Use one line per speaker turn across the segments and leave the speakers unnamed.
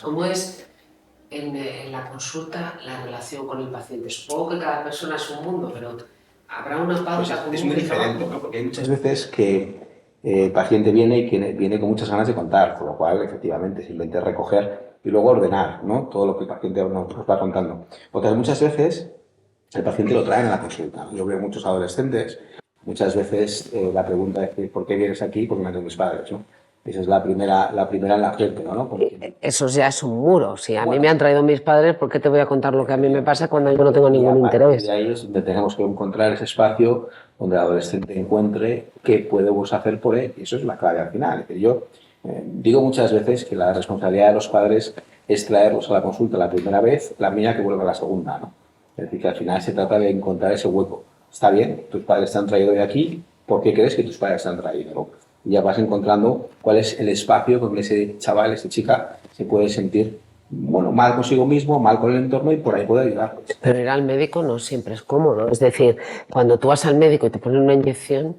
¿Cómo es en la consulta la relación con el paciente? Supongo que cada persona es un mundo, pero ¿habrá una
Pues
pauta común
es muy
de
diferente,
trabajo?
¿no? Porque hay muchas veces que el paciente viene y que viene con muchas ganas de contar, con lo cual, efectivamente, simplemente recoger y luego ordenar, ¿no? Todo lo que el paciente nos va contando. Otras muchas veces el paciente lo trae a la consulta. Yo veo muchos adolescentes, muchas veces la pregunta es ¿por qué vienes aquí? Porque me han mis padres, ¿no? Esa es la primera en la gente, ¿no?
Eso ya es un muro. Si a mí me
Bueno,
han traído mis padres, ¿por qué te voy a contar lo que a mí me pasa
efectivamente.
cuando yo no tengo
Y
ningún
a partir de
interés?
ahí es donde tenemos que encontrar ese espacio donde el adolescente encuentre qué podemos hacer por él. Y eso es la clave al final. Es decir, yo digo muchas veces que la responsabilidad de los padres es traerlos a la consulta la primera vez, la mía que vuelva la segunda, ¿no? Es decir, que al final se trata de encontrar ese hueco. Está bien, tus padres te han traído de aquí, ¿por qué crees que tus padres te han traído? ¿No? Y ya vas encontrando cuál es el espacio donde ese chaval, esa chica se puede sentir bueno, mal consigo mismo, mal con el entorno y por ahí puede ayudarles.
Pero ir al médico no siempre es cómodo. Es decir, cuando tú vas al médico y te ponen una inyección,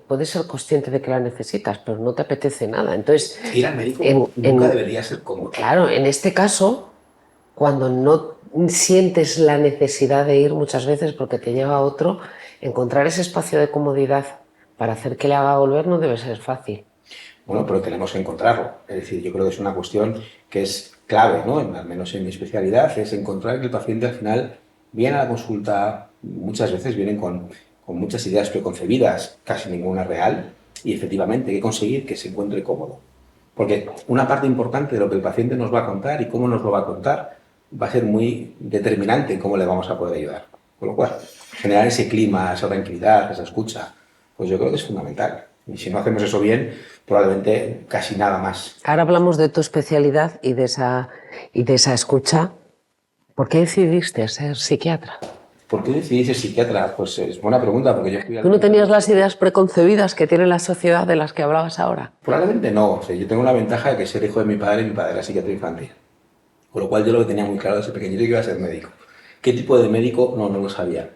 puedes ser consciente de que la necesitas, pero no te apetece nada. Entonces,
Ir al médico nunca debería ser cómodo.
claro, en este caso, cuando no sientes la necesidad de ir muchas veces porque te lleva a otro, encontrar ese espacio de comodidad para hacer que le haga volver no debe ser fácil.
Bueno, pero tenemos que encontrarlo. Es decir, yo creo que es una cuestión que es clave, ¿no? Al menos en mi especialidad, es encontrar que el paciente al final viene a la consulta, muchas veces vienen con muchas ideas preconcebidas, casi ninguna real, y efectivamente hay que conseguir que se encuentre cómodo. Porque una parte importante de lo que el paciente nos va a contar y cómo nos lo va a contar va a ser muy determinante en cómo le vamos a poder ayudar. Con lo cual, generar ese clima, esa tranquilidad, esa escucha, pues yo creo que es fundamental. Y si no hacemos eso bien, probablemente casi nada más.
Ahora hablamos de tu especialidad y de esa escucha. ¿Por qué decidiste ser psiquiatra?
¿Por qué decidí ser psiquiatra? Pues es buena pregunta, porque yo fui al
¿Tú no
centro de
tenías las
psiquiatría.
ideas preconcebidas que tiene la sociedad de las que hablabas ahora?
Probablemente no. O sea, yo tengo la ventaja de que ser hijo de mi padre era psiquiatra infantil. Con lo cual yo lo que tenía muy claro desde pequeñito que iba a ser médico. ¿Qué tipo de médico? No, no lo sabía.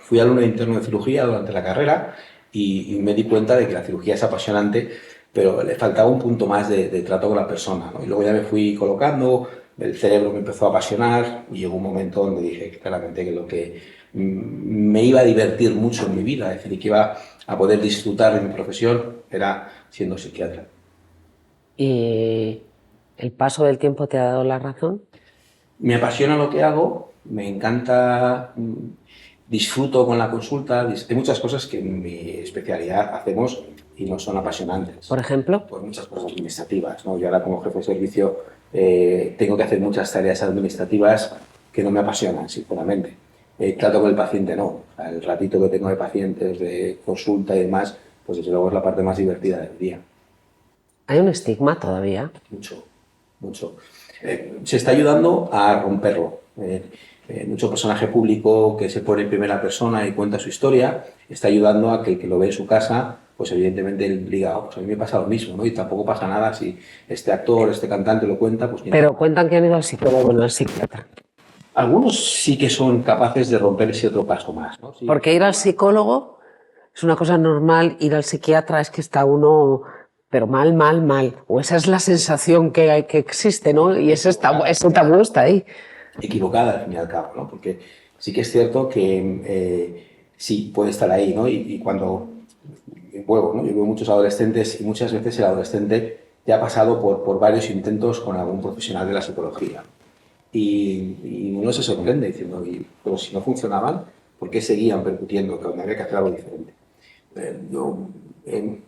Fui alumno interno de cirugía durante la carrera y me di cuenta de que la cirugía es apasionante, pero le faltaba un punto más de trato con la persona, ¿no? Y luego ya me fui colocando, el cerebro me empezó a apasionar y llegó un momento donde dije claramente que lo que me iba a divertir mucho en mi vida, es decir, que iba a poder disfrutar de mi profesión, era siendo psiquiatra.
¿Y el paso del tiempo te ha dado la razón?
Me apasiona lo que hago, me encanta, disfruto con la consulta. Hay muchas cosas que en mi especialidad hacemos y no son apasionantes.
Por ejemplo,
Pues muchas cosas administrativas, ¿no? Yo ahora como jefe de servicio tengo que hacer muchas tareas administrativas que no me apasionan, sinceramente. Trato con el paciente, no. O sea, el ratito que tengo de pacientes, de consulta y demás, pues desde luego es la parte más divertida del día.
hay un estigma todavía.
Mucho, mucho. Se está ayudando a romperlo. Mucho personaje público que se pone en primera persona y cuenta su historia está ayudando a que el que lo ve en su casa, pues evidentemente él diga, "Oh, pues a mí me pasa lo mismo, ¿no? Y tampoco pasa nada si este actor, este cantante lo cuenta, pues bien".
Pero cuentan que han ido al psicólogo, no al psiquiatra.
Algunos sí que son capaces de romper ese otro paso más, ¿no? Sí,
Porque ir al psicólogo es una cosa normal, ir al psiquiatra es que está uno, pero mal, mal, mal. O esa es la sensación que existe, ¿no? Y ese tabú está ahí.
equivocada al fin y al cabo, ¿no? Porque sí que es cierto que sí puede estar ahí, ¿no? Y cuando vuelvo, ¿no? Yo veo muchos adolescentes y muchas veces el adolescente ya ha pasado por varios intentos con algún profesional de la psicología. Y uno se sorprende diciendo, pero si no funcionaban, ¿por qué seguían percutiendo? Que había que hacer algo diferente.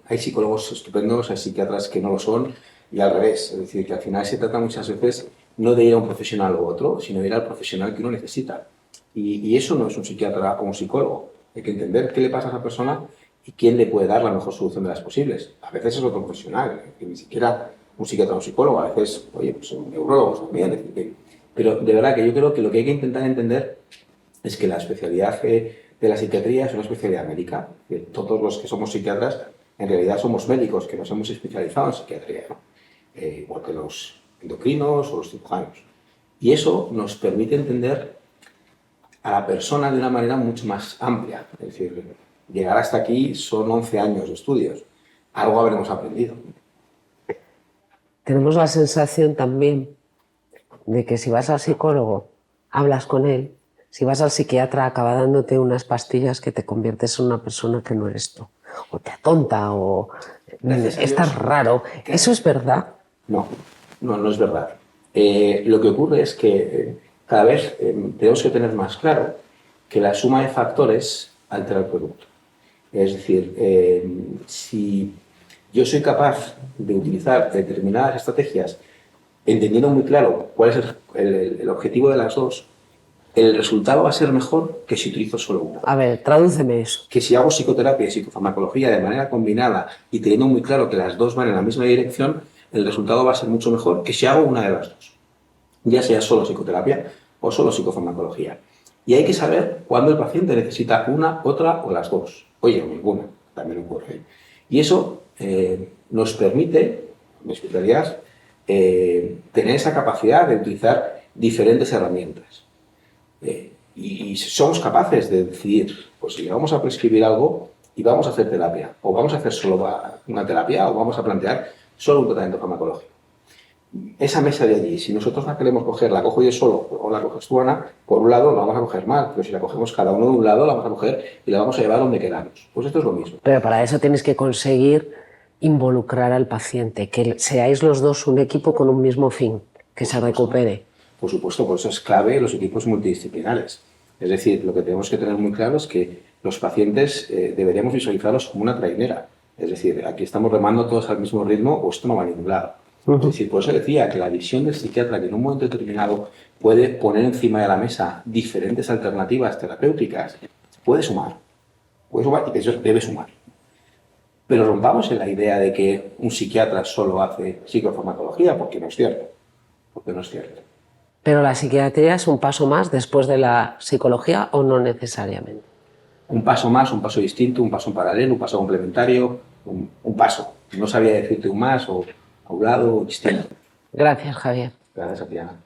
Hay psicólogos estupendos, hay psiquiatras que no lo son, y al revés. Es decir, que al final se trata muchas veces no de ir a un profesional u otro, sino de ir al profesional que uno necesita. Y eso no es un psiquiatra o un psicólogo. Hay que entender qué le pasa a esa persona y quién le puede dar la mejor solución de las posibles. A veces es otro profesional, que ni siquiera un psiquiatra o un psicólogo, a veces, oye, pues un neurólogo también. Es decir, pero de verdad que yo creo que lo que hay que intentar entender es que la especialidad de la psiquiatría es una especialidad médica. Que todos los que somos psiquiatras en realidad somos médicos que nos hemos especializado en psiquiatría, ¿no? Igual que los endocrinos o los cirujanos. Y eso nos permite entender a la persona de una manera mucho más amplia. Es decir, llegar hasta aquí son 11 años de estudios. Algo habremos aprendido.
tenemos la sensación también de que si vas al psicólogo, hablas con él, si vas al psiquiatra acaba dándote unas pastillas que te conviertes en una persona que no eres tú, o te atonta, o estás raro. ¿Eso es verdad?
No, no es verdad. Lo que ocurre es que cada vez tenemos que tener más claro que la suma de factores altera el producto. Es decir, si yo soy capaz de utilizar determinadas estrategias entendiendo muy claro cuál es el objetivo de las dos, el resultado va a ser mejor que si utilizo solo una.
A ver, tradúceme eso.
Que si hago psicoterapia y psicofarmacología de manera combinada y teniendo muy claro que las dos van en la misma dirección, el resultado va a ser mucho mejor que si hago una de las dos, ya sea solo psicoterapia o solo psicofarmacología. Y hay que saber cuándo el paciente necesita una, otra o las dos. Oye, o ninguna, también ocurre. Y eso nos permite, en mi especialidad, tener esa capacidad de utilizar diferentes herramientas. Y somos capaces de decidir, pues si le vamos a prescribir algo y vamos a hacer terapia, o vamos a hacer solo una terapia, o vamos a plantear solo un tratamiento farmacológico. Esa mesa de allí, si nosotros la queremos coger, la cojo yo solo o la coges tú, Ana, por un lado la vamos a coger mal, pero si la cogemos cada uno de un lado, la vamos a coger y la vamos a llevar donde queramos. Pues esto es lo mismo.
Pero para eso tienes que conseguir involucrar al paciente, que seáis los dos un equipo con un mismo fin, que se recupere.
Por supuesto, por eso es clave los equipos multidisciplinares. Es decir, lo que tenemos que tener muy claro es que los pacientes deberíamos visualizarlos como una trainera. Es decir, aquí estamos remando todos al mismo ritmo o esto no va a ningún lado. Es decir, por eso decía que la visión del psiquiatra, que en un momento determinado puede poner encima de la mesa diferentes alternativas terapéuticas, puede sumar y de hecho debe sumar. Pero rompamos en la idea de que un psiquiatra solo hace psicofarmacología, porque no es cierto. Porque no es cierto.
¿Pero la psiquiatría es un paso más después de la psicología o no necesariamente?
Un paso más, un paso distinto, un paso en paralelo, un paso complementario, un paso. No sabía decirte un más o a un lado o distinto.
Gracias, Javier.
Gracias a ti, Ana.